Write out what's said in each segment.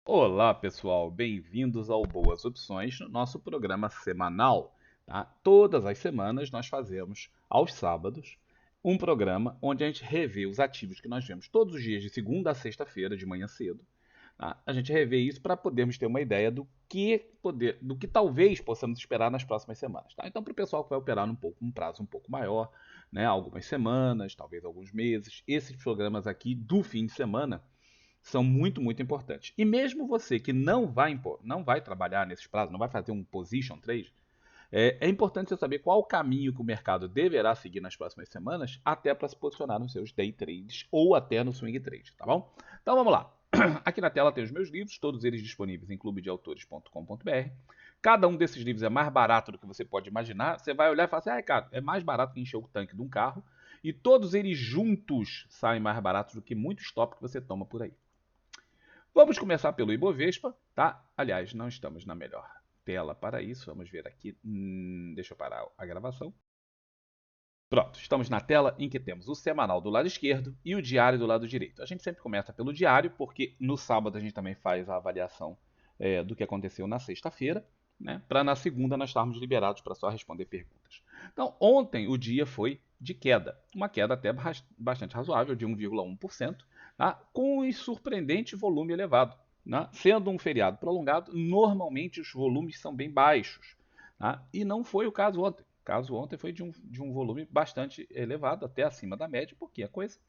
Olá, pessoal, bem-vindos ao Boas Opções, no nosso programa semanal. Tá? Todas as semanas nós fazemos, aos sábados, um programa onde a gente revê os ativos que nós vemos todos os dias, de segunda a sexta-feira, de manhã cedo. Tá? A gente revê isso para podermos ter uma ideia do que talvez possamos esperar nas próximas semanas. Tá? Então, para o pessoal que vai operar um prazo um pouco maior, né, algumas semanas, talvez alguns meses, esses programas aqui do fim de semana são muito importantes. E mesmo você que não vai trabalhar nesses prazos, não vai fazer um position trade, é importante você saber qual o caminho que o mercado deverá seguir nas próximas semanas, até para se posicionar nos seus day trades ou até no swing trade, tá bom? Então vamos lá. Aqui na tela tem os meus livros, todos eles disponíveis em clubedeautores.com.br. Cada um desses livros é mais barato do que você pode imaginar. Você vai olhar e falar assim: cara, é mais barato que encher o tanque de um carro. E todos eles juntos saem mais baratos do que muitos stop que você toma por aí. Vamos começar pelo Ibovespa, tá? Aliás, não estamos na melhor tela para isso. Vamos ver aqui. Deixa eu parar a gravação. Pronto, estamos na tela em que temos o semanal do lado esquerdo e o diário do lado direito. A gente sempre começa pelo diário, porque no sábado a gente também faz a avaliação do que aconteceu na sexta-feira, né? Para na segunda nós estarmos liberados para só responder perguntas. Então, ontem o dia foi de queda, uma queda até bastante razoável, de 1,1%, tá? Com um surpreendente volume elevado. Né? Sendo um feriado prolongado, normalmente os volumes são bem baixos. Tá? E não foi o caso ontem. O caso ontem foi de um volume bastante elevado, até acima da média, pouquinha coisa.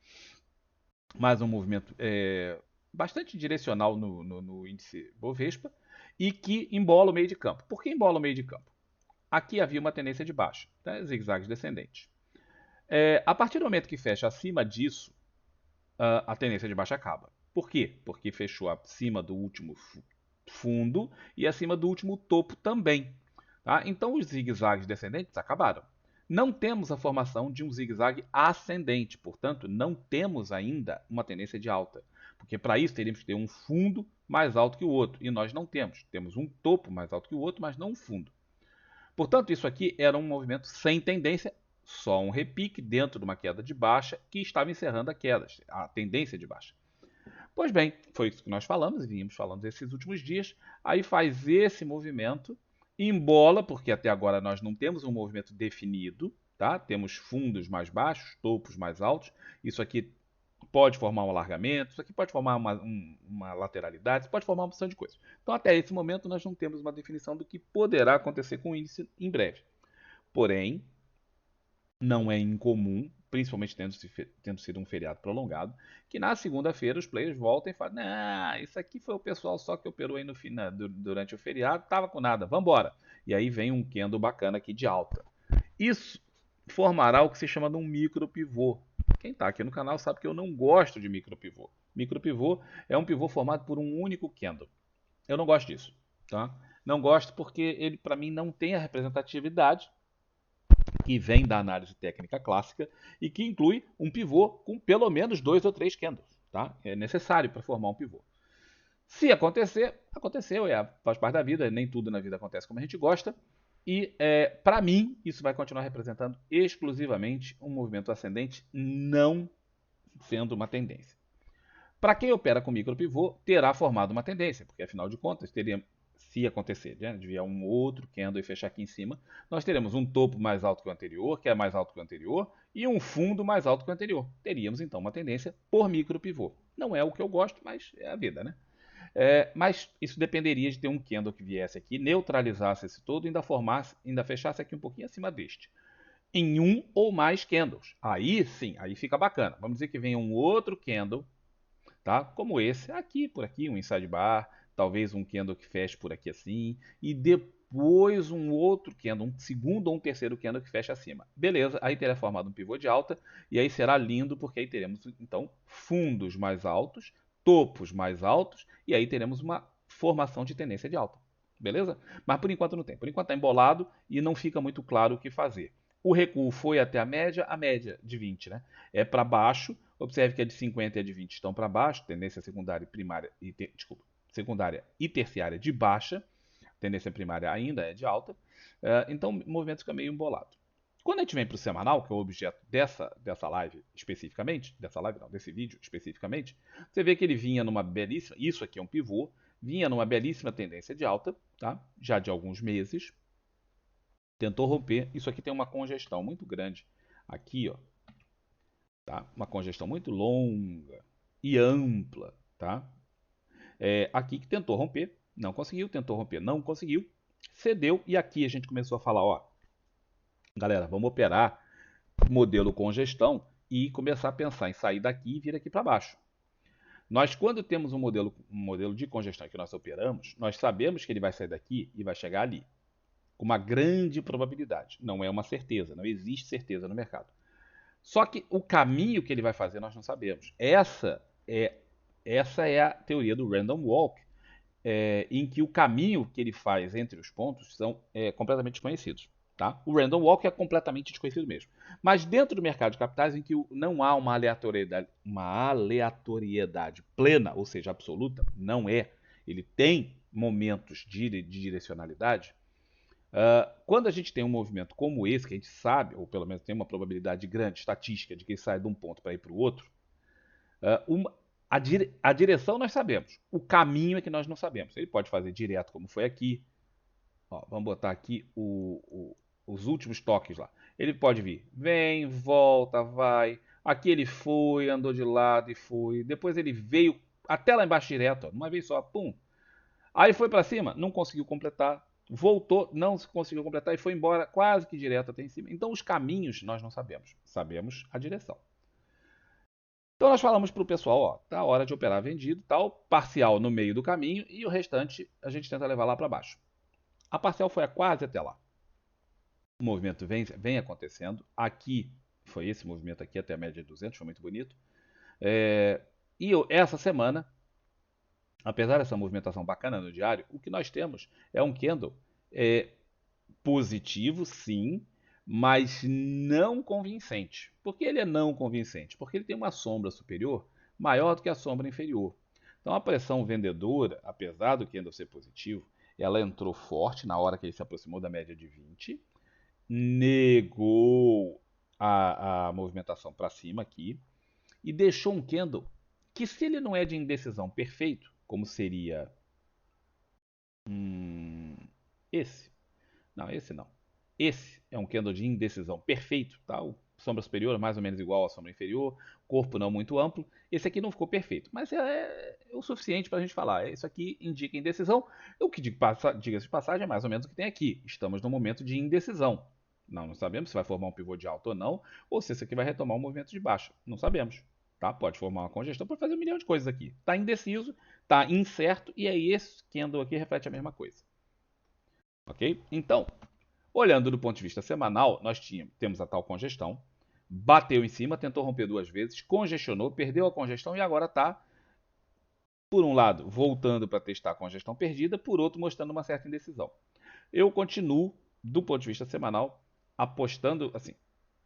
Mas um movimento bastante direcional no índice Bovespa e que embola o meio de campo. Por que embola o meio de campo? Aqui havia uma tendência de baixa, né? Zigue-zagues descendentes. A partir do momento que fecha acima disso, a tendência de baixa acaba. Por quê? Porque fechou acima do último fundo e acima do último topo também. Tá? Então os zigue-zagues descendentes acabaram. Não temos a formação de um zigue-zague ascendente, portanto, não temos ainda uma tendência de alta. Porque para isso teríamos que ter um fundo mais alto que o outro. E nós não temos. Temos um topo mais alto que o outro, mas não um fundo. Portanto, isso aqui era um movimento sem tendência, só um repique dentro de uma queda de baixa que estava encerrando a tendência de baixa. Pois bem, foi isso que nós falamos e vínhamos falando esses últimos dias. Aí faz esse movimento, embola, porque até agora nós não temos um movimento definido, tá? Temos fundos mais baixos, topos mais altos. Isso aqui pode formar um alargamento, isso aqui pode formar uma lateralidade, isso pode formar uma opção de coisas. Então, até esse momento, nós não temos uma definição do que poderá acontecer com o índice em breve. Porém, não é incomum, principalmente tendo sido um feriado prolongado, que na segunda-feira os players voltem e falem: nah, isso aqui foi o pessoal só que operou aí no final, durante o feriado, tava com nada, vambora. E aí vem um candle bacana aqui de alta. Isso formará o que se chama de um micro pivô. Quem está aqui no canal sabe que eu não gosto de micro pivô. Micro pivô é um pivô formado por um único candle. Eu não gosto disso, tá? Não gosto porque ele, para mim, não tem a representatividade que vem da análise técnica clássica e que inclui um pivô com pelo menos dois ou três candles. Tá? É necessário para formar um pivô. Se acontecer, aconteceu, faz parte da vida, nem tudo na vida acontece como a gente gosta. E para mim, isso vai continuar representando exclusivamente um movimento ascendente, não sendo uma tendência. Para quem opera com micro pivô, terá formado uma tendência, porque afinal de contas, se acontecer, né, de vier um outro candle e fechar aqui em cima, nós teremos um topo mais alto que o anterior, que é mais alto que o anterior, e um fundo mais alto que o anterior. Teríamos então uma tendência por micro pivô. Não é o que eu gosto, mas é a vida, né? Mas isso dependeria de ter um candle que viesse aqui, neutralizasse esse todo e ainda fechasse aqui um pouquinho acima deste. Em um ou mais candles. Aí sim, aí fica bacana. Vamos dizer que venha um outro candle, tá? Como esse, aqui, por aqui, um inside bar, talvez um candle que feche por aqui assim, e depois um outro candle, um segundo ou um terceiro candle que feche acima. Beleza, aí terá formado um pivô de alta, e aí será lindo, porque aí teremos, então, fundos mais altos, topos mais altos, e aí teremos uma formação de tendência de alta. Beleza? Mas por enquanto não tem. Por enquanto está embolado e não fica muito claro o que fazer. O recuo foi até a média de 20, né? É para baixo. Observe que a de 50 e a de 20 estão para baixo, tendência secundária e primária, desculpa, secundária e terciária de baixa, tendência primária ainda é de alta. Então o movimento fica meio embolado. Quando a gente vem para o semanal, que é o objeto dessa live especificamente, desse vídeo especificamente, você vê que ele vinha numa belíssima, isso aqui é um pivô, vinha numa belíssima tendência de alta, tá? Já de alguns meses, tentou romper. Isso aqui tem uma congestão muito grande aqui, ó, tá? Uma congestão muito longa e ampla, tá? Aqui que tentou romper, não conseguiu, tentou romper, não conseguiu, cedeu e aqui a gente começou a falar, ó, galera, vamos operar modelo congestão e começar a pensar em sair daqui e vir aqui para baixo. Nós, quando temos um modelo de congestão que nós operamos, nós sabemos que ele vai sair daqui e vai chegar ali, com uma grande probabilidade. Não é uma certeza, não existe certeza no mercado. Só que o caminho que ele vai fazer nós não sabemos. Essa é a teoria do random walk, em que o caminho que ele faz entre os pontos são completamente desconhecidos. Tá? O random walk é completamente desconhecido mesmo. Mas dentro do mercado de capitais, em que não há uma aleatoriedade plena, ou seja, absoluta, não é. Ele tem momentos de direcionalidade. Quando a gente tem um movimento como esse, que a gente sabe, ou pelo menos tem uma probabilidade grande, estatística, de que ele sai de um ponto para ir para o outro, a direção nós sabemos, o caminho é que nós não sabemos. Ele pode fazer direto, como foi aqui. Ó, vamos botar aqui os últimos toques lá. Ele pode vir, vem, volta, vai. Aqui ele foi, andou de lado e foi. Depois ele veio até lá embaixo direto, ó, uma vez só, pum. Aí foi para cima, não conseguiu completar. Voltou, não conseguiu completar e foi embora quase que direto até em cima. Então os caminhos nós não sabemos, sabemos a direção. Então nós falamos para o pessoal, ó, tá hora de operar vendido, tal, parcial no meio do caminho e o restante a gente tenta levar lá para baixo. A parcial foi quase até lá. O movimento vem acontecendo. Aqui foi esse movimento aqui até a média de 200, foi muito bonito. Essa semana, apesar dessa movimentação bacana no diário, o que nós temos é um candle positivo, sim, mas não convincente. Por que ele é não convincente? Porque ele tem uma sombra superior maior do que a sombra inferior. Então a pressão vendedora, apesar do candle ser positivo, ela entrou forte na hora que ele se aproximou da média de 20, negou a movimentação para cima aqui e deixou um candle que, se ele não é de indecisão perfeito, como seria esse, não, esse não. Esse é um candle de indecisão perfeito, tá? O sombra superior é mais ou menos igual à sombra inferior, corpo não muito amplo. Esse aqui não ficou perfeito, mas é o suficiente para a gente falar. Isso aqui indica indecisão. O que diga-se de passagem é mais ou menos o que tem aqui. Estamos num momento de indecisão. Não sabemos se vai formar um pivô de alta ou não, ou se esse aqui vai retomar um movimento de baixa. Não sabemos. Tá? Pode formar uma congestão, pode fazer um milhão de coisas aqui. Está indeciso, está incerto, e aí esse candle aqui reflete a mesma coisa. Ok? Então, olhando do ponto de vista semanal, nós temos a tal congestão, bateu em cima, tentou romper 2 vezes, congestionou, perdeu a congestão e agora está, por um lado, voltando para testar a congestão perdida, por outro, mostrando uma certa indecisão. Eu continuo, do ponto de vista semanal, apostando, assim,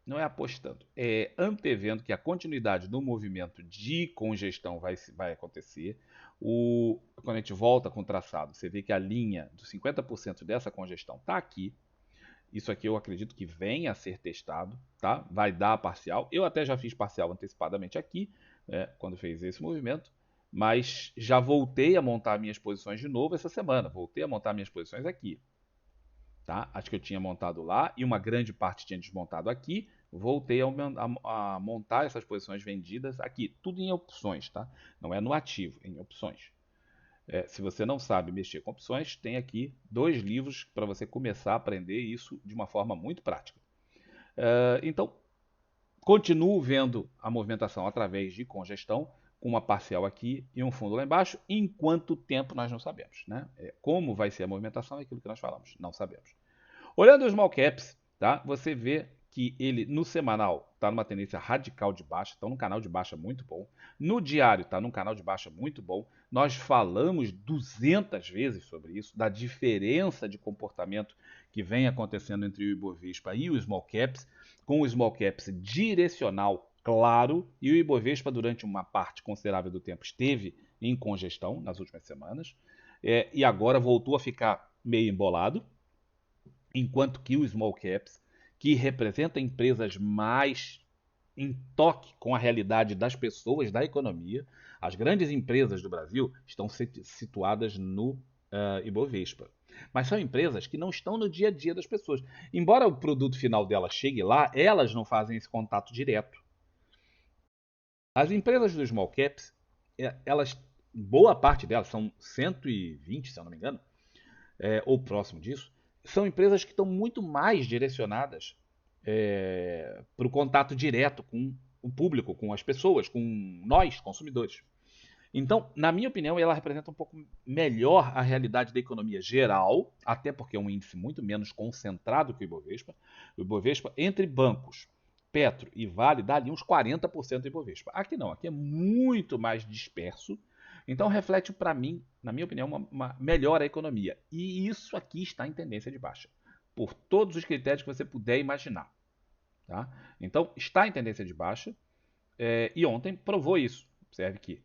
não é apostando, é antevendo que a continuidade do movimento de congestão vai acontecer. Quando a gente volta com o traçado, você vê que a linha dos 50% dessa congestão está aqui. Isso aqui eu acredito que venha a ser testado, tá? Vai dar parcial. Eu até já fiz parcial antecipadamente aqui, quando fez esse movimento, mas já voltei a montar minhas posições de novo essa semana. Voltei a montar minhas posições aqui, tá? Acho que eu tinha montado lá e uma grande parte tinha desmontado aqui. Voltei a montar essas posições vendidas aqui, tudo em opções, tá? Não é no ativo, em opções. Se você não sabe mexer com opções, tem aqui 2 livros para você começar a aprender isso de uma forma muito prática. Então, continuo vendo a movimentação através de congestão, com uma parcial aqui e um fundo lá embaixo, enquanto tempo nós não sabemos. Né? Como vai ser a movimentação é aquilo que nós falamos, não sabemos. Olhando os small caps, tá? Você vê que ele no semanal está numa tendência radical de baixa, está num canal de baixa muito bom. No diário está num canal de baixa muito bom. Nós falamos 200 vezes sobre isso, da diferença de comportamento que vem acontecendo entre o Ibovespa e o small caps, com o small caps direcional claro, e o Ibovespa durante uma parte considerável do tempo esteve em congestão nas últimas semanas, e agora voltou a ficar meio embolado, enquanto que o small caps, que representa empresas mais em toque com a realidade das pessoas, da economia, As grandes empresas do Brasil estão situadas no Ibovespa. Mas são empresas que não estão no dia a dia das pessoas. Embora o produto final delas chegue lá, elas não fazem esse contato direto. As empresas do small caps, elas, boa parte delas, são 120, se eu não me engano, ou próximo disso, são empresas que estão muito mais direcionadas para o contato direto com o público, com as pessoas, com nós, consumidores. Então, na minha opinião, ela representa um pouco melhor a realidade da economia geral, até porque é um índice muito menos concentrado que o Ibovespa. O Ibovespa, entre bancos, Petro e Vale, dá ali uns 40% do Ibovespa. Aqui não, aqui é muito mais disperso. Então, reflete para mim, na minha opinião, uma melhor a economia. E isso aqui está em tendência de baixa, por todos os critérios que você puder imaginar. Tá? Então, está em tendência de baixa, e ontem provou isso. Observe que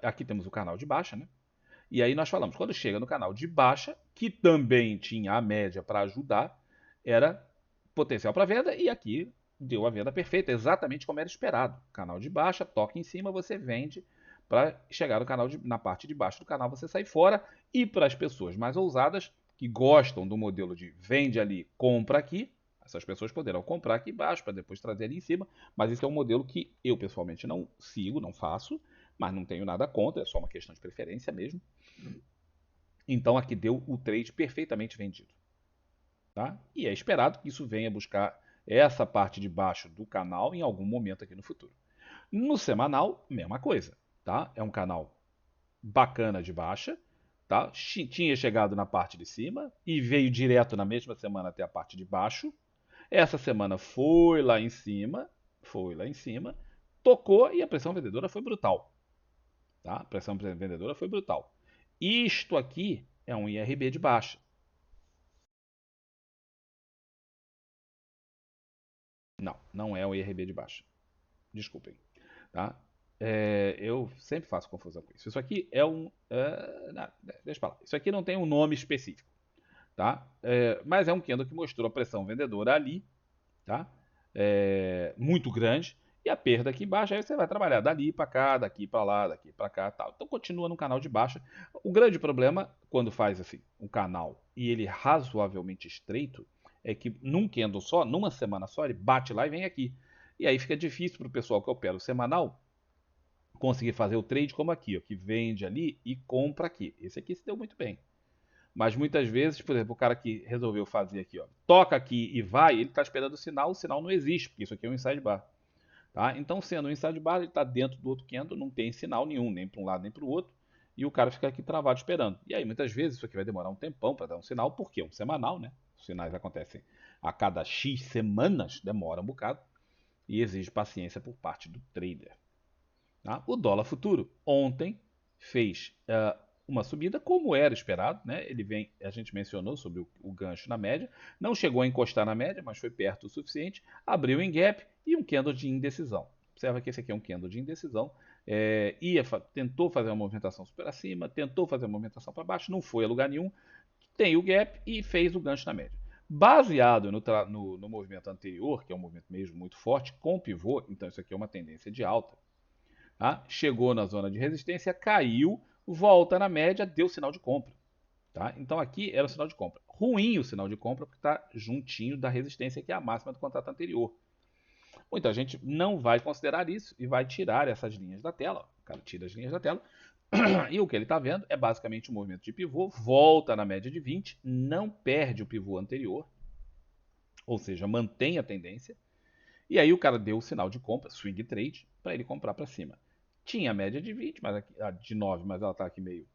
aqui temos o canal de baixa, né? E aí nós falamos, quando chega no canal de baixa, que também tinha a média para ajudar, era potencial para venda, e aqui deu a venda perfeita, exatamente como era esperado. Canal de baixa, toca em cima, você vende para chegar no canal na parte de baixo do canal, você sai fora. E para as pessoas mais ousadas, que gostam do modelo de vende ali, compra aqui, essas pessoas poderão comprar aqui embaixo para depois trazer ali em cima, mas esse é um modelo que eu pessoalmente não sigo, não faço, mas não tenho nada contra, é só uma questão de preferência mesmo. Então aqui deu o trade perfeitamente vendido. Tá? E é esperado que isso venha buscar essa parte de baixo do canal em algum momento aqui no futuro. No semanal, mesma coisa. Tá? É um canal bacana de baixa. Tá? Tinha chegado na parte de cima e veio direto na mesma semana até a parte de baixo. Essa semana foi lá em cima, tocou e a pressão vendedora foi brutal. Tá? A pressão vendedora foi brutal. Isto aqui é um IRB de baixa. Não, não é um IRB de baixa. Desculpem. Tá? Eu sempre faço confusão com isso. Isso aqui é um. Não, deixa eu falar. Isso aqui não tem um nome específico. Tá? Mas é um candle que mostrou a pressão vendedora ali. Tá? Muito grande. E a perda aqui embaixo, aí você vai trabalhar dali para cá, daqui para lá, daqui para cá, tal. Então continua no canal de baixa. O grande problema quando faz assim um canal e ele razoavelmente estreito é que num candle só, numa semana só, ele bate lá e vem aqui. E aí fica difícil para o pessoal que opera o semanal conseguir fazer o trade como aqui, ó, que vende ali e compra aqui. Esse aqui se deu muito bem. Mas muitas vezes, por exemplo, o cara que resolveu fazer aqui, ó, toca aqui e vai, ele está esperando o sinal não existe, porque isso aqui é um inside bar. Tá? Então, sendo um inside bar, ele está dentro do outro candle, não tem sinal nenhum, nem para um lado nem para o outro, e o cara fica aqui travado esperando. E aí, muitas vezes, isso aqui vai demorar um tempão para dar um sinal, porque é um semanal, né? Os sinais acontecem a cada X semanas, demora um bocado, e exige paciência por parte do trader. Tá? O dólar futuro, ontem, fez uma subida como era esperado, né? Ele vem, a gente mencionou sobre o gancho na média, não chegou a encostar na média, mas foi perto o suficiente, abriu em gap e um candle de indecisão. Observa que esse aqui é um candle de indecisão. Tentou fazer uma movimentação super acima, tentou fazer uma movimentação para baixo, não foi a lugar nenhum, tem o gap e fez o gancho na média. Baseado no movimento anterior, que é um movimento mesmo muito forte, com pivô, então isso aqui é uma tendência de alta. Tá? Chegou na zona de resistência, caiu, volta na média, deu sinal de compra. Tá? Então aqui era o sinal de compra. Ruim o sinal de compra porque está juntinho da resistência, que é a máxima do contrato anterior. Muita gente não vai considerar isso e vai tirar essas linhas da tela. O cara tira as linhas da tela. E o que ele está vendo é basicamente um movimento de pivô, volta na média de 20, não perde o pivô anterior, ou seja, mantém a tendência. E aí o cara deu o sinal de compra, swing trade, para ele comprar para cima. Tinha a média de 20, mas aqui, de 9, mas ela está aqui meio.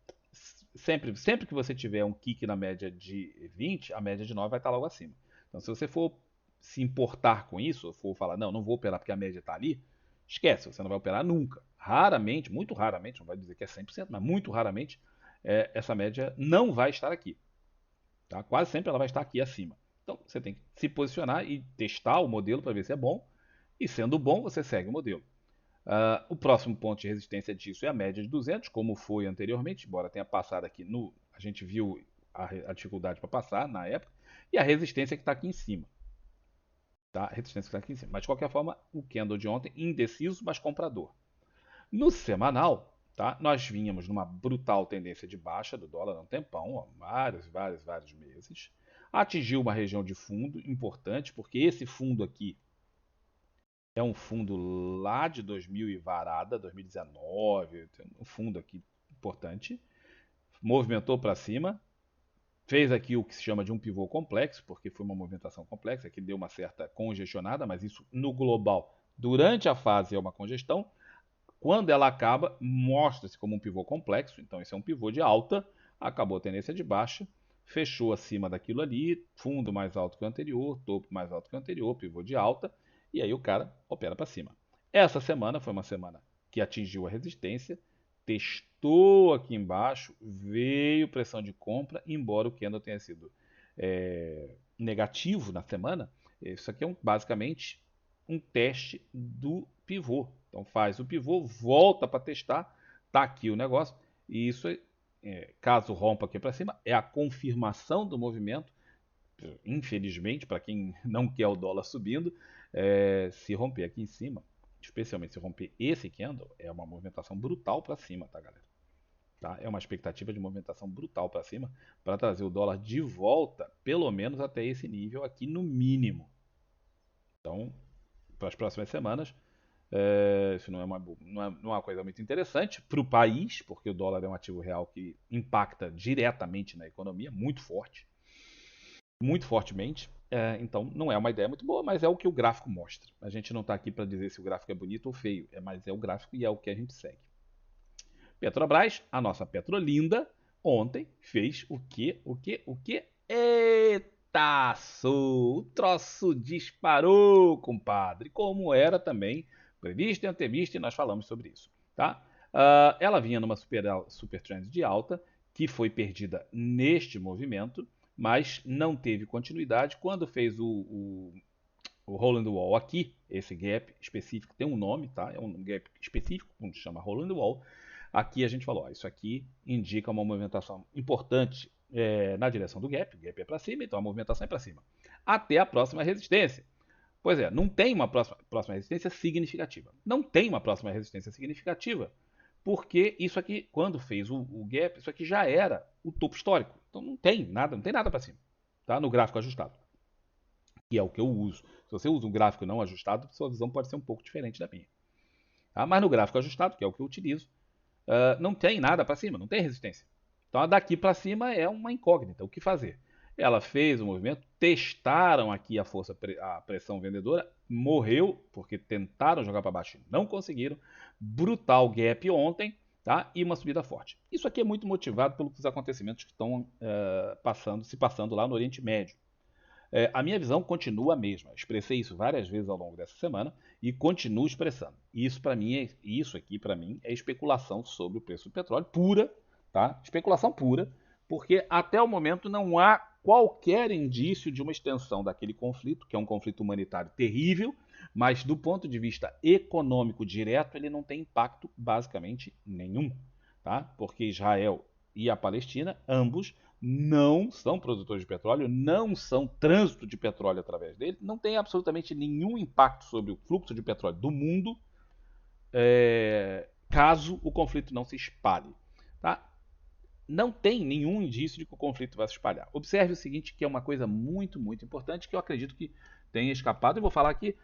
Sempre que você tiver um kick na média de 20, a média de 9 vai estar logo acima. Então, se você for se importar com isso, ou for falar, não vou operar porque a média está ali, esquece, você não vai operar nunca. Raramente, muito raramente, não vai dizer que é 100%, mas muito raramente, essa média não vai estar aqui. Tá? Quase sempre ela vai estar aqui acima. Então, você tem que se posicionar e testar o modelo para ver se é bom. E sendo bom, você segue o modelo. O próximo ponto de resistência disso é a média de 200, como foi anteriormente, embora tenha passado aqui no. A gente viu a dificuldade para passar na época, e a resistência que está aqui em cima. Tá? A resistência que está aqui em cima. Mas de qualquer forma, o candle de ontem, indeciso, mas comprador. No semanal, tá? Nós vínhamos numa brutal tendência de baixa do dólar há um tempão, ó, vários meses. Atingiu uma região de fundo importante, porque esse fundo aqui é um fundo lá de 2000 e varada, 2019, um fundo aqui importante. Movimentou para cima, fez aqui o que se chama de um pivô complexo, porque foi uma movimentação complexa, que deu uma certa congestionada, mas isso no global, durante a fase é uma congestão. Quando ela acaba, mostra-se como um pivô complexo, então esse é um pivô de alta, acabou a tendência de baixa, fechou acima daquilo ali, fundo mais alto que o anterior, topo mais alto que o anterior, pivô de alta, e aí o cara opera para cima. Essa semana foi uma semana que atingiu a resistência, testou aqui embaixo, veio pressão de compra, embora o candle tenha sido negativo na semana, isso aqui é basicamente um teste do pivô. Então faz o pivô, volta para testar, tá aqui o negócio, e isso, caso rompa aqui para cima, é a confirmação do movimento. Infelizmente, para quem não quer o dólar subindo, se romper aqui em cima, especialmente se romper esse candle, é uma movimentação brutal para cima, tá, galera? Tá? É uma expectativa de movimentação brutal para cima para trazer o dólar de volta, pelo menos até esse nível aqui no mínimo. Então, para as próximas semanas, isso não é uma coisa muito interessante para o país, porque o dólar é um ativo real que impacta diretamente na economia, muito forte, muito fortemente. Então, não é uma ideia muito boa, mas é o que o gráfico mostra. A gente não está aqui para dizer se o gráfico é bonito ou feio, mas é o gráfico e é o que a gente segue. Petrobras, a nossa Petrolinda, ontem fez o quê? O quê? Eita, o troço disparou, compadre, como era também previsto e antevisto, e nós falamos sobre isso, tá? Ela vinha numa super trend de alta, que foi perdida neste movimento, mas não teve continuidade. Quando fez o Hole in the Wall aqui, esse gap específico tem um nome, tá? É um gap específico, que se chama Hole in the Wall. Aqui a gente falou, ó, isso aqui indica uma movimentação importante na direção do gap. O gap é para cima, então a movimentação é para cima. Até a próxima resistência. Pois é, não tem uma próxima resistência significativa. Não tem uma próxima resistência significativa, porque isso aqui, quando fez o gap, isso aqui já era o topo histórico. Então não tem nada para cima, tá? No gráfico ajustado, que é o que eu uso. Se você usa um gráfico não ajustado, sua visão pode ser um pouco diferente da minha. Tá? Mas no gráfico ajustado, que é o que eu utilizo, não tem nada para cima, não tem resistência. Então daqui para cima é uma incógnita. O que fazer? Ela fez o movimento, testaram aqui a pressão vendedora, morreu porque tentaram jogar para baixo e não conseguiram. Brutal gap ontem, tá? E uma subida forte. Isso aqui é muito motivado pelos acontecimentos que estão se passando lá no Oriente Médio. A minha visão continua a mesma. Expressei isso várias vezes ao longo dessa semana e continuo expressando. Isso aqui para mim é especulação sobre o preço do petróleo pura, tá? Especulação pura, porque até o momento não há qualquer indício de uma extensão daquele conflito, que é um conflito humanitário terrível, mas do ponto de vista econômico direto ele não tem impacto basicamente nenhum, tá? Porque Israel e a Palestina, ambos não são produtores de petróleo, não são trânsito de petróleo através dele, não tem absolutamente nenhum impacto sobre o fluxo de petróleo do mundo, caso o conflito não se espalhe. Tá? Não tem nenhum indício de que o conflito vai se espalhar. Observe o seguinte, que é uma coisa muito, muito importante, que eu acredito que tenha escapado, e vou falar aqui,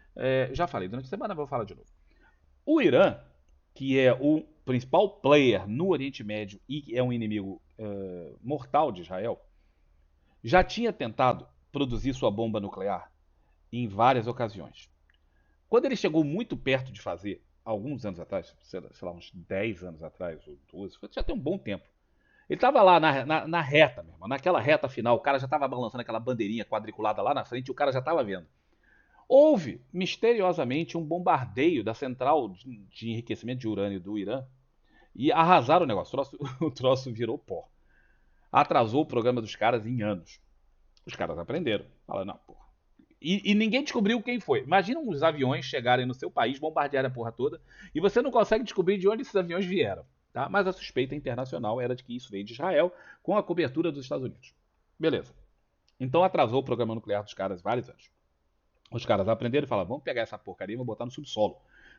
já falei durante a semana, vou falar de novo. O Irã, que é o principal player no Oriente Médio e é um inimigo mortal de Israel, já tinha tentado produzir sua bomba nuclear em várias ocasiões. Quando ele chegou muito perto de fazer, alguns anos atrás, sei lá, uns 10 anos atrás, ou 12, já tem um bom tempo, ele estava lá na reta mesmo, naquela reta final, o cara já estava balançando aquela bandeirinha quadriculada lá na frente e o cara já estava vendo. Houve, misteriosamente, um bombardeio da central de enriquecimento de urânio do Irã e arrasaram o negócio. O troço virou pó. Atrasou o programa dos caras em anos. Os caras aprenderam. Falaram, não, porra. E ninguém descobriu quem foi. Imagina uns aviões chegarem no seu país, bombardearem a porra toda, e você não consegue descobrir de onde esses aviões vieram. Tá? Mas a suspeita internacional era de que isso veio de Israel com a cobertura dos Estados Unidos. Beleza. Então atrasou o programa nuclear dos caras vários anos. Os caras aprenderam e falaram, vamos pegar essa porcaria e vamos botar no subsolo.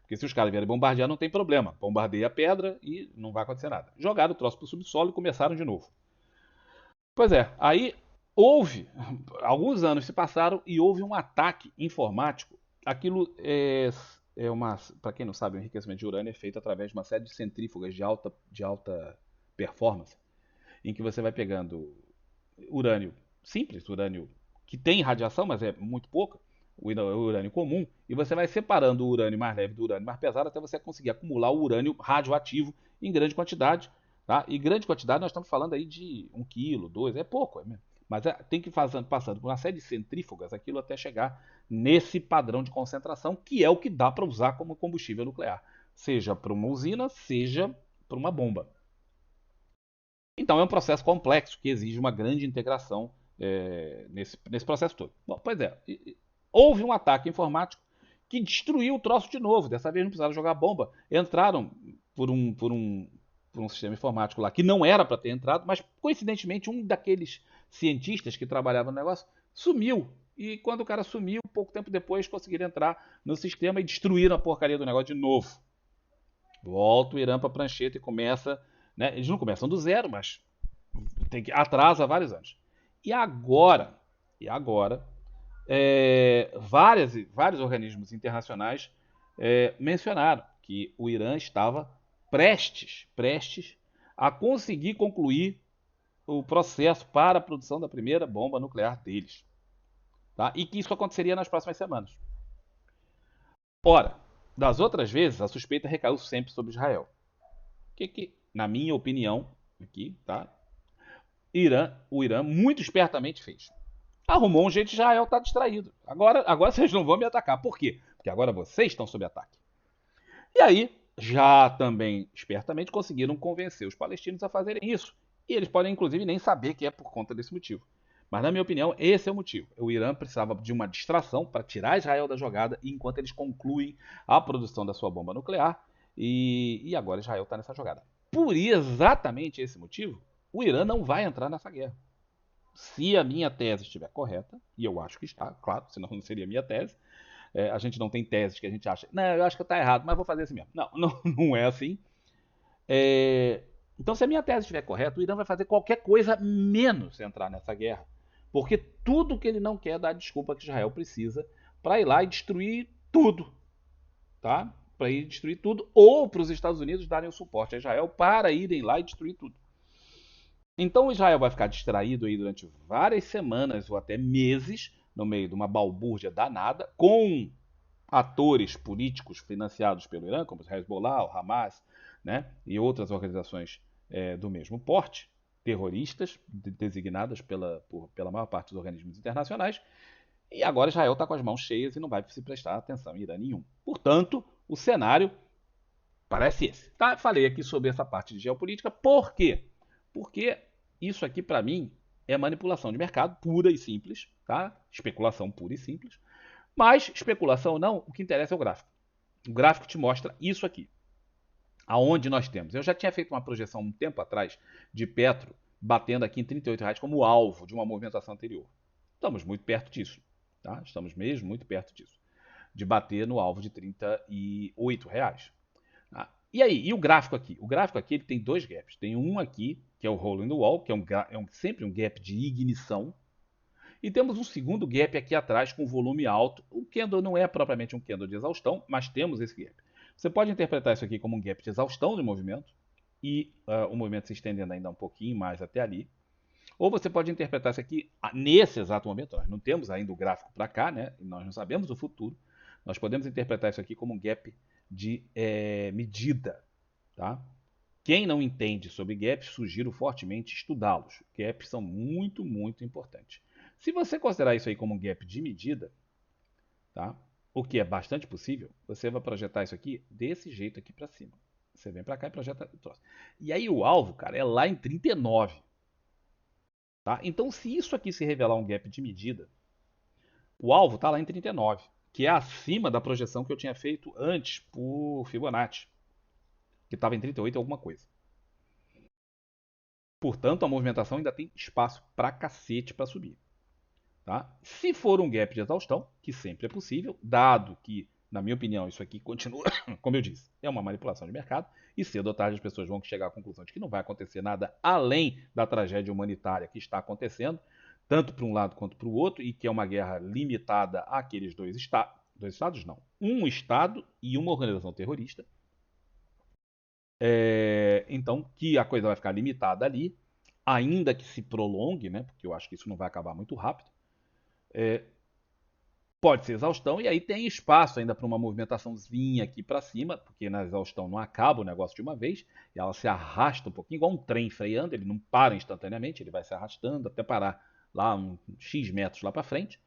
Porque se os caras vierem bombardear, não tem problema. Bombardeia a pedra e não vai acontecer nada. Jogaram o troço pro subsolo e começaram de novo. Pois é, aí houve, alguns anos se passaram e houve um ataque informático. Aquilo é uma, para quem não sabe, o enriquecimento de urânio é feito através de uma série de centrífugas de alta performance, em que você vai pegando urânio simples, urânio que tem radiação, mas é muito pouco, o urânio comum, e você vai separando o urânio mais leve do urânio mais pesado até você conseguir acumular o urânio radioativo em grande quantidade. Tá? E grande quantidade nós estamos falando aí de 1 quilo, 2, é pouco, é mesmo. Mas tem que ir passando por uma série de centrífugas aquilo até chegar nesse padrão de concentração, que é o que dá para usar como combustível nuclear, seja para uma usina, seja para uma bomba. Então é um processo complexo que exige uma grande integração nesse processo todo. Bom, pois é, houve um ataque informático que destruiu o troço de novo. Dessa vez não precisaram jogar bomba. Entraram por um sistema informático lá que não era para ter entrado, mas coincidentemente um daqueles cientistas que trabalhava no negócio sumiu. E quando o cara sumiu, pouco tempo depois conseguiram entrar no sistema e destruíram a porcaria do negócio de novo. Volta o Irã para a prancheta e começa, né? Eles não começam do zero, mas atrasa vários anos. E agora, vários organismos internacionais mencionaram que o Irã estava prestes a conseguir concluir o processo para a produção da primeira bomba nuclear deles. Tá? E que isso aconteceria nas próximas semanas. Ora, das outras vezes, a suspeita recaiu sempre sobre Israel. Que na minha opinião, aqui, tá? O Irã muito espertamente fez. Arrumou um jeito de Israel estar distraído. Agora vocês não vão me atacar. Por quê? Porque agora vocês estão sob ataque. E aí, já também espertamente conseguiram convencer os palestinos a fazerem isso. E eles podem, inclusive, nem saber que é por conta desse motivo. Mas, na minha opinião, esse é o motivo. O Irã precisava de uma distração para tirar Israel da jogada enquanto eles concluem a produção da sua bomba nuclear. E agora Israel está nessa jogada. Por exatamente esse motivo, o Irã não vai entrar nessa guerra. Se a minha tese estiver correta, e eu acho que está, claro, senão não seria minha tese. A gente não tem teses que a gente acha, não, eu acho que está errado, mas vou fazer assim mesmo. Não, não é assim. Então, se a minha tese estiver correta, o Irã vai fazer qualquer coisa menos entrar nessa guerra. Porque tudo que ele não quer é dar desculpa que Israel precisa para ir lá e destruir tudo. Tá? Para ir destruir tudo, ou para os Estados Unidos darem o suporte a Israel para irem lá e destruir tudo. Então Israel vai ficar distraído aí durante várias semanas ou até meses, no meio de uma balbúrdia danada, com atores políticos financiados pelo Irã, como o Hezbollah, o Hamas, né, e outras organizações do mesmo porte, terroristas, designadas pela maior parte dos organismos internacionais. E agora Israel está com as mãos cheias e não vai se prestar atenção em Irã nenhum. Portanto, o cenário parece esse. Tá? Falei aqui sobre essa parte de geopolítica. Por quê? Porque isso aqui, para mim, é manipulação de mercado pura e simples. Tá? Especulação pura e simples. Mas, especulação ou não, o que interessa é o gráfico. O gráfico te mostra isso aqui. Aonde nós temos. Eu já tinha feito uma projeção um tempo atrás de Petro batendo aqui em R$ 38 como alvo de uma movimentação anterior. Estamos muito perto disso. Tá? Estamos mesmo muito perto disso. De bater no alvo de R$ 38. Tá? E aí, e o gráfico aqui? O gráfico aqui ele tem dois gaps. Tem um aqui, que é o hole in the wall, que sempre um gap de ignição. E temos um segundo gap aqui atrás com volume alto. O candle não é propriamente um candle de exaustão, mas temos esse gap. Você pode interpretar isso aqui como um gap de exaustão do movimento e o movimento se estendendo ainda um pouquinho mais até ali. Ou você pode interpretar isso aqui nesse exato momento. Nós não temos ainda o gráfico para cá, né? Nós não sabemos o futuro. Nós podemos interpretar isso aqui como um gap de medida. Tá? Quem não entende sobre gaps, sugiro fortemente estudá-los. Gaps são muito, muito importantes. Se você considerar isso aí como um gap de medida, tá? O que é bastante possível, você vai projetar isso aqui desse jeito aqui para cima. Você vem para cá e projeta o troço. E aí o alvo, cara, é lá em 39. Tá? Então, se isso aqui se revelar um gap de medida, o alvo está lá em 39, que é acima da projeção que eu tinha feito antes por Fibonacci, que estava em 38 alguma coisa. Portanto, a movimentação ainda tem espaço pra cacete para subir. Tá? Se for um gap de exaustão, que sempre é possível, dado que Na minha opinião, isso aqui continua, como eu disse, é uma manipulação de mercado, e cedo ou tarde as pessoas vão chegar à conclusão de que não vai acontecer nada além da tragédia humanitária que está acontecendo, tanto para um lado quanto para o outro, e que é uma guerra limitada àqueles dois estados, não, um estado e uma organização terrorista. Então, que a coisa vai ficar limitada ali, ainda que se prolongue, né? Porque eu acho que isso não vai acabar muito rápido. Pode ser exaustão, e aí tem espaço ainda para uma movimentaçãozinha aqui para cima, porque na exaustão não acaba o negócio de uma vez, e ela se arrasta um pouquinho, igual um trem freando, ele não para instantaneamente, ele vai se arrastando até parar lá um X metros lá para frente.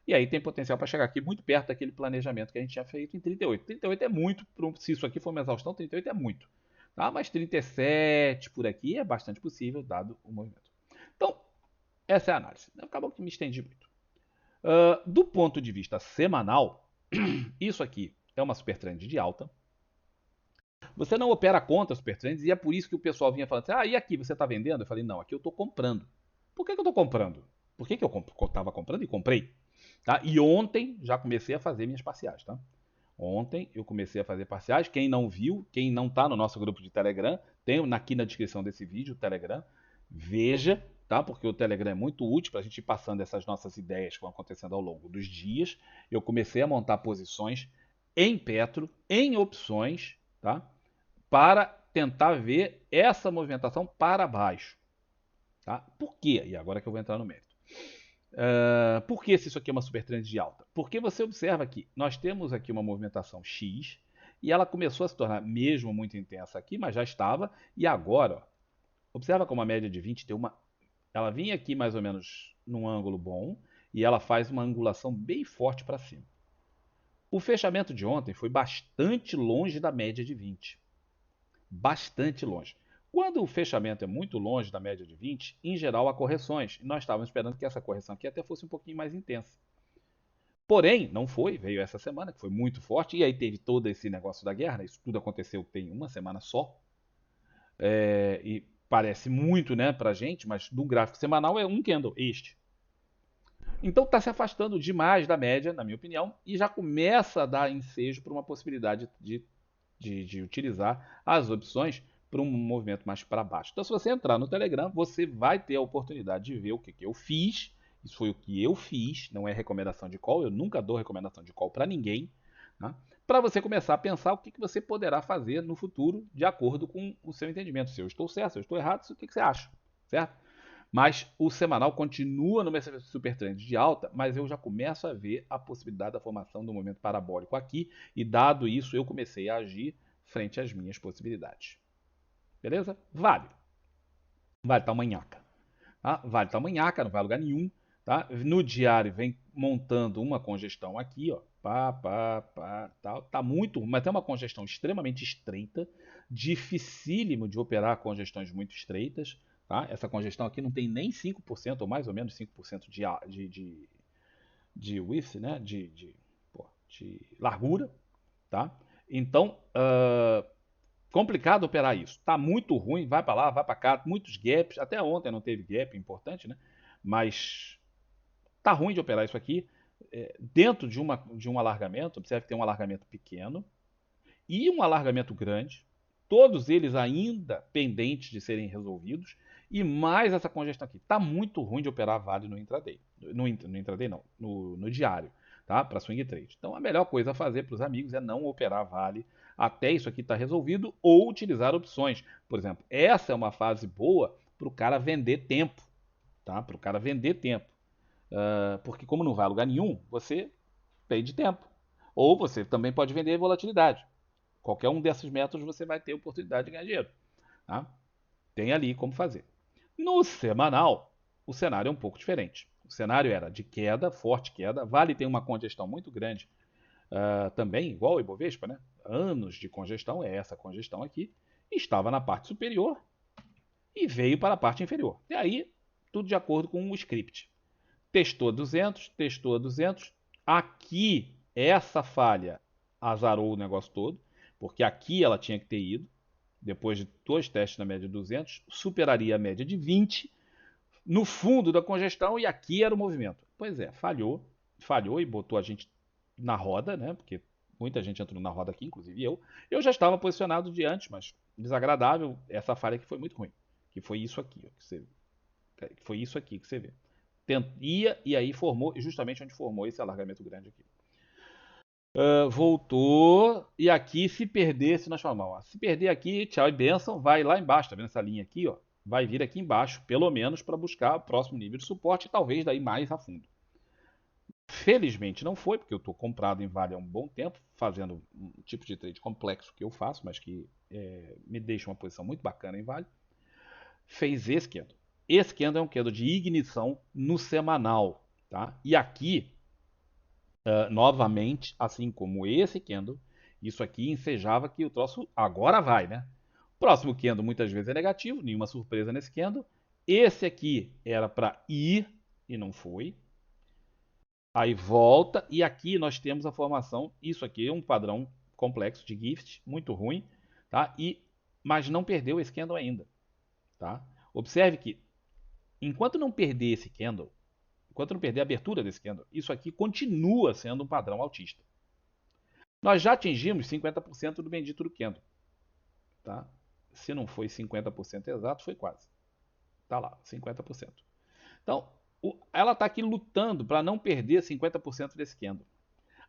E aí tem potencial para chegar aqui muito perto daquele planejamento que a gente tinha feito em 38. 38 é muito, se isso aqui for uma exaustão, 38 é muito. Tá? Mas 37 por aqui é bastante possível, dado o movimento. Então, essa é a análise. Acabou que me estendi muito. Do ponto de vista semanal, isso aqui é uma super trend de alta. Você não opera contra super trends e é por isso que o pessoal vinha falando assim, e aqui você está vendendo? Eu falei, não, aqui eu estou comprando. Por que eu estou comprando? Por que eu estava comprando e comprei? Tá? E ontem já comecei a fazer minhas parciais. Tá? Ontem eu comecei a fazer parciais. Quem não viu, quem não está no nosso grupo de Telegram, tem aqui na descrição desse vídeo o Telegram. Veja, tá? Porque o Telegram é muito útil para a gente ir passando essas nossas ideias que vão acontecendo ao longo dos dias. Eu comecei a montar posições em Petro, em opções, tá? Para tentar ver essa movimentação para baixo. Tá? Por quê? E agora que eu vou entrar no mérito. Por que se isso aqui é uma super trend de alta? Porque você observa que nós temos aqui uma movimentação X e ela começou a se tornar mesmo muito intensa aqui, mas já estava. E agora, ó, observa como a média de 20 tem uma. Ela vinha aqui mais ou menos num ângulo bom e ela faz uma angulação bem forte para cima. O fechamento de ontem foi bastante longe da média de 20. Bastante longe. Quando o fechamento é muito longe da média de 20, em geral há correções. E nós estávamos esperando que essa correção aqui até fosse um pouquinho mais intensa. Porém, não foi, veio essa semana, que foi muito forte, e aí teve todo esse negócio da guerra, né? Isso tudo aconteceu tem uma semana só. E parece muito, né, pra gente, mas no gráfico semanal é um candle, este. Então está se afastando demais da média, na minha opinião, e já começa a dar ensejo para uma possibilidade de utilizar as opções para um movimento mais para baixo. Então, se você entrar no Telegram, você vai ter a oportunidade de ver o que eu fiz. Isso foi o que eu fiz, não é recomendação de call. Eu nunca dou recomendação de call para ninguém. Tá? Para você começar a pensar o que você poderá fazer no futuro de acordo com o seu entendimento. Se eu estou certo, se eu estou errado, o que você acha, certo? Mas o semanal continua numa super trend de alta, mas eu já começo a ver a possibilidade da formação do movimento parabólico aqui, e dado isso, eu comecei a agir frente às minhas possibilidades. Beleza? Vale. Vale tamanhaca. Tá? Vale tamanhaca, não vai a lugar nenhum. Tá? No diário vem montando uma congestão aqui, ó. Tá muito, mas tem uma congestão extremamente estreita, dificílimo de operar congestões muito estreitas. Tá? Essa congestão aqui não tem nem 5%, ou mais ou menos 5% de width, né? De largura. Tá? Então, complicado operar isso. Tá muito ruim, vai para lá, vai para cá, muitos gaps. Até ontem não teve gap importante, né? Mas tá ruim de operar isso aqui. Dentro de um alargamento, observe que tem um alargamento pequeno e um alargamento grande, todos eles ainda pendentes de serem resolvidos, e mais essa congestão aqui. Tá muito ruim de operar vale no intraday. No intraday não, no diário, tá? Para swing trade. Então a melhor coisa a fazer para os amigos é não operar vale até isso aqui estar resolvido, ou utilizar opções. Por exemplo, essa é uma fase boa para o cara vender tempo, tá? Para o cara vender tempo. Porque como não vai a lugar nenhum, você perde tempo. Ou você também pode vender volatilidade. Qualquer um desses métodos você vai ter oportunidade de ganhar dinheiro. Tá? Tem ali como fazer. No semanal, o cenário é um pouco diferente. O cenário era de queda, forte queda. Vale tem uma congestão muito grande também, igual o Ibovespa, né? Anos de congestão, é essa congestão aqui. Estava na parte superior e veio para a parte inferior. E aí, tudo de acordo com o script. Testou 200, testou 200. Aqui, essa falha azarou o negócio todo, porque aqui ela tinha que ter ido, depois de dois testes na média de 200, superaria a média de 20, no fundo da congestão, e aqui era o movimento. Pois é, falhou e botou a gente na roda, né? Porque Muita gente entrou na roda aqui, inclusive eu. Eu já estava posicionado de antes, mas desagradável essa falha que foi muito ruim. Que foi isso aqui, ó, que foi isso aqui que você vê. Ia e aí formou, justamente onde formou esse alargamento grande aqui. Voltou, e aqui se perder, se nós falamos, ó, se perder aqui, tchau e benção, vai lá embaixo, tá vendo essa linha aqui, ó? Vai vir aqui embaixo, pelo menos para buscar o próximo nível de suporte e talvez daí mais a fundo. Felizmente não foi, porque eu estou comprado em Vale há um bom tempo, fazendo um tipo de trade complexo que eu faço, mas que me deixa uma posição muito bacana em Vale. Fez esse candle. Esse candle é um candle de ignição no semanal, tá? E aqui, novamente, assim como esse candle, isso aqui ensejava que o troço agora vai, né? Próximo candle muitas vezes é negativo, nenhuma surpresa nesse candle. Esse aqui era para ir e não foi. Aí volta e aqui nós temos a formação. Isso aqui é um padrão complexo de gift, muito ruim, tá? Mas não perdeu esse candle ainda, tá? Observe que enquanto não perder esse candle, enquanto não perder a abertura desse candle, isso aqui continua sendo um padrão altista. Nós já atingimos 50% do bendito do candle, tá? Se não foi 50% exato, foi quase. Tá lá, 50%. Então, ela está aqui lutando para não perder 50% desse candle.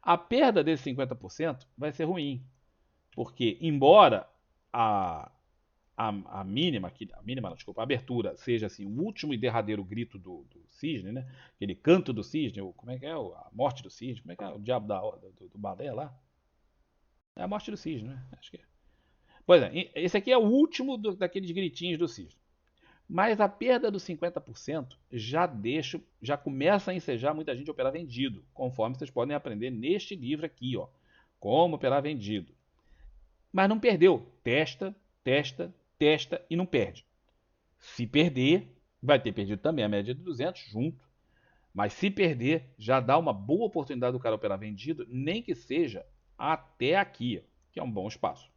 A perda desse 50% vai ser ruim, porque embora a mínima, não, desculpa, a abertura seja assim, o último e derradeiro grito do cisne, né? Aquele canto do cisne, como é que é? A morte do cisne, como é que é? O diabo do balé lá? É a morte do cisne, né? Acho que é. Pois é, esse aqui é o último daqueles gritinhos do cisne. Mas a perda dos 50% já começa a ensejar muita gente a operar vendido, conforme vocês podem aprender neste livro aqui, ó, como operar vendido. Mas não perdeu, testa, testa, testa e não perde. Se perder, vai ter perdido também a média de 200 junto, mas se perder, já dá uma boa oportunidade do cara operar vendido, nem que seja até aqui, que é um bom espaço,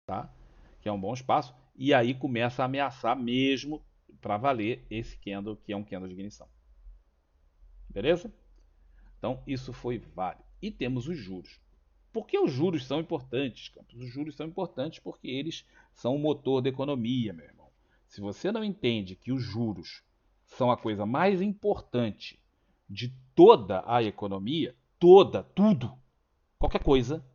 tá? Que é um bom espaço, e aí começa a ameaçar mesmo para valer esse candle, que é um candle de ignição. Beleza? Então, isso foi válido. E temos os juros. Por que os juros são importantes, Campos? Os juros são importantes porque eles são o motor da economia, meu irmão. Se você não entende que os juros são a coisa mais importante de toda a economia, tudo, qualquer coisa,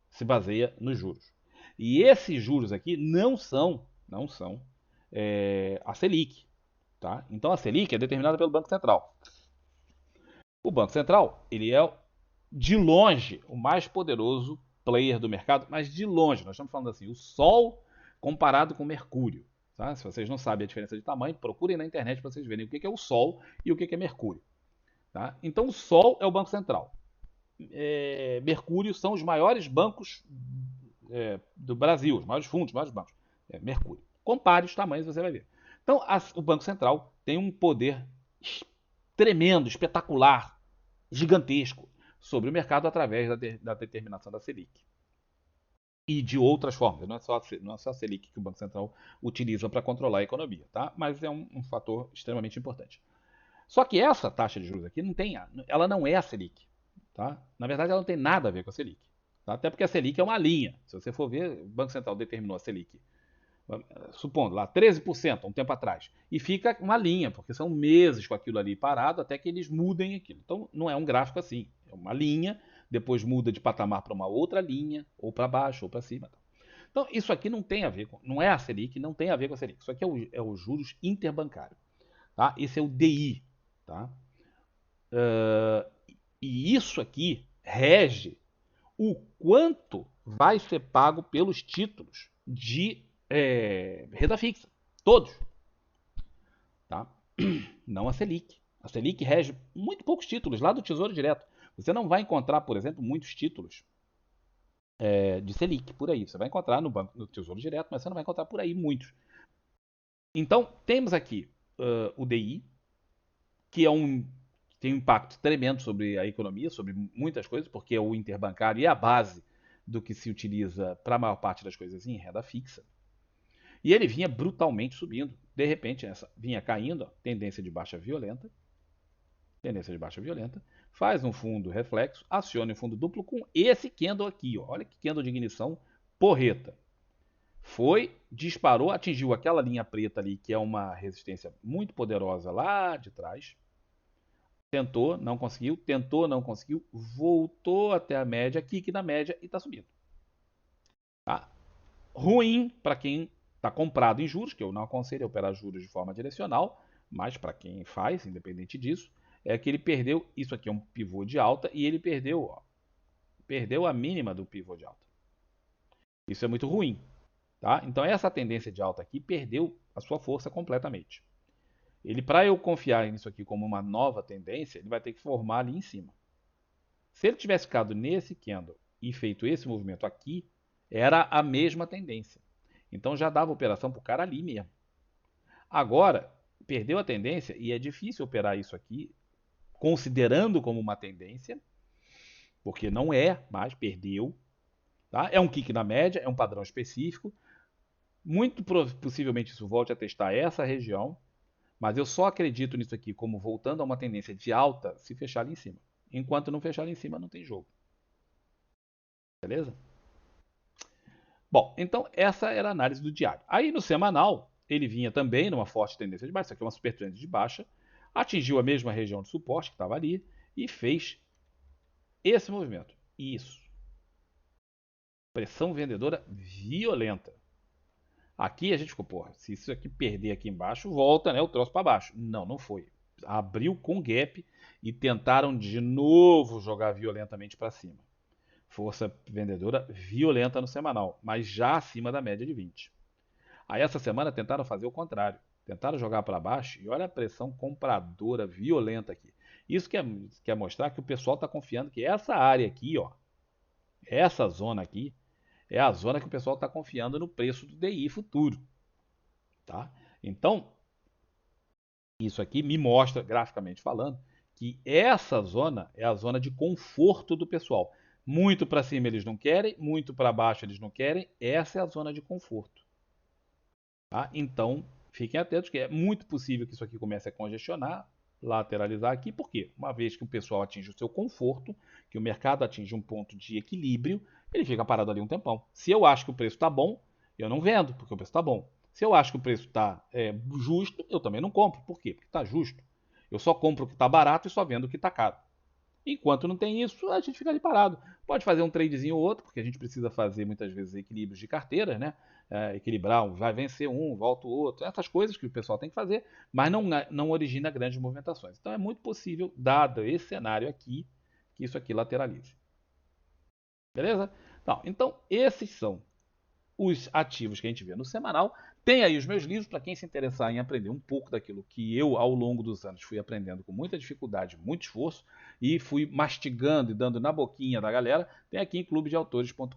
se baseia nos juros. E esses juros aqui não são a Selic, tá? Então a Selic é determinada pelo Banco Central. O Banco Central, ele é de longe o mais poderoso player do mercado, mas de longe, nós estamos falando assim, o Sol comparado com Mercúrio. Tá? Se vocês não sabem a diferença de tamanho, procurem na internet para vocês verem o que é o Sol e o que é Mercúrio. Tá? Então o Sol é o Banco Central. Mercúrio são os maiores bancos do Brasil, os maiores fundos, os maiores bancos. Mercúrio. Compare os tamanhos e você vai ver. Então o Banco Central tem um poder tremendo, espetacular, gigantesco sobre o mercado através da determinação da Selic. E de outras formas. Não é só a Selic que o Banco Central utiliza para controlar a economia, tá? Mas é um fator extremamente importante. Só que essa taxa de juros aqui ela não é a Selic. Tá? Na verdade, ela não tem nada a ver com a Selic. Tá? Até porque a Selic é uma linha. Se você for ver, o Banco Central determinou a Selic, supondo lá 13% um tempo atrás, e fica uma linha, porque são meses com aquilo ali parado até que eles mudem aquilo. Então não é um gráfico assim, é uma linha, depois muda de patamar para uma outra linha, ou para baixo, ou para cima. Então isso aqui não tem a ver com, não é a Selic, não tem a ver com a Selic. Isso aqui é o juros interbancário. Tá? Esse é o DI. Tá? E isso aqui rege o quanto vai ser pago pelos títulos de renda fixa. Todos. Tá? Não a Selic. A Selic rege muito poucos títulos lá do Tesouro Direto. Você não vai encontrar, por exemplo, muitos títulos de Selic por aí. Você vai encontrar no Tesouro Direto, mas você não vai encontrar por aí muitos. Então, temos aqui o DI, que tem um impacto tremendo sobre a economia, sobre muitas coisas, porque é o interbancário e é a base do que se utiliza para a maior parte das coisas em renda fixa. E ele vinha brutalmente subindo. De repente, vinha caindo, ó, tendência de baixa violenta, faz um fundo reflexo, aciona um fundo duplo com esse candle aqui. Ó. Olha que candle de ignição porreta. Foi, disparou, atingiu aquela linha preta ali, que é uma resistência muito poderosa lá de trás. Tentou, não conseguiu, voltou até a média, kick na média e está subindo. Tá? Ruim para quem está comprado em juros, que eu não aconselho operar juros de forma direcional, mas para quem faz, independente disso, é que ele perdeu, isso aqui é um pivô de alta, e ele perdeu a mínima do pivô de alta. Isso é muito ruim. Tá? Então essa tendência de alta aqui perdeu a sua força completamente. Ele, para eu confiar nisso aqui como uma nova tendência, ele vai ter que formar ali em cima. Se ele tivesse ficado nesse candle e feito esse movimento aqui, era a mesma tendência. Então já dava operação para o cara ali mesmo. Agora, perdeu a tendência e é difícil operar isso aqui, considerando como uma tendência, porque não é, mas perdeu. Tá? É um kick na média, é um padrão específico. Muito possivelmente isso volte a testar essa região, mas eu só acredito nisso aqui como voltando a uma tendência de alta se fechar ali em cima. Enquanto não fechar ali em cima, não tem jogo. Beleza? Bom, então essa era a análise do diário. Aí no semanal, ele vinha também numa forte tendência de baixa, isso aqui é uma super trend de baixa, atingiu a mesma região de suporte que estava ali e fez esse movimento. Isso. Pressão vendedora violenta. Aqui a gente ficou, porra, se isso aqui perder aqui embaixo, volta, né, o troço para baixo. Não, não foi. Abriu com gap e tentaram de novo jogar violentamente para cima. Força vendedora violenta no semanal, mas já acima da média de 20. Aí essa semana tentaram fazer o contrário. Tentaram jogar para baixo e olha a pressão compradora violenta aqui. Isso quer mostrar que o pessoal está confiando que essa área aqui, ó, essa zona aqui, é a zona que o pessoal está confiando no preço do DI futuro. Tá? Então, isso aqui me mostra, graficamente falando, que essa zona é a zona de conforto do pessoal. Muito para cima eles não querem, muito para baixo eles não querem. Essa é a zona de conforto. Tá? Então, fiquem atentos que é muito possível que isso aqui comece a congestionar, lateralizar aqui. Por quê? Uma vez que o pessoal atinge o seu conforto, que o mercado atinge um ponto de equilíbrio, ele fica parado ali um tempão. Se eu acho que o preço está bom, eu não vendo, porque o preço está bom. Se eu acho que o preço está justo, eu também não compro. Por quê? Porque está justo. Eu só compro o que está barato e só vendo o que está caro. Enquanto não tem isso, a gente fica ali parado. Pode fazer um tradezinho ou outro, porque a gente precisa fazer muitas vezes equilíbrios de carteiras, né? Equilibrar, vai vencer um, volta o outro, essas coisas que o pessoal tem que fazer, mas não origina grandes movimentações. Então é muito possível, dado esse cenário aqui, que isso aqui lateralize. Beleza? Então esses são os ativos que a gente vê no semanal. Tem aí os meus livros para quem se interessar em aprender um pouco daquilo que eu, ao longo dos anos, fui aprendendo com muita dificuldade, muito esforço e fui mastigando e dando na boquinha da galera. Tem aqui em clubedeautores.com.br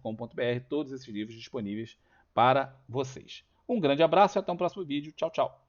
todos esses livros disponíveis para vocês. Um grande abraço e até o próximo vídeo. Tchau, tchau.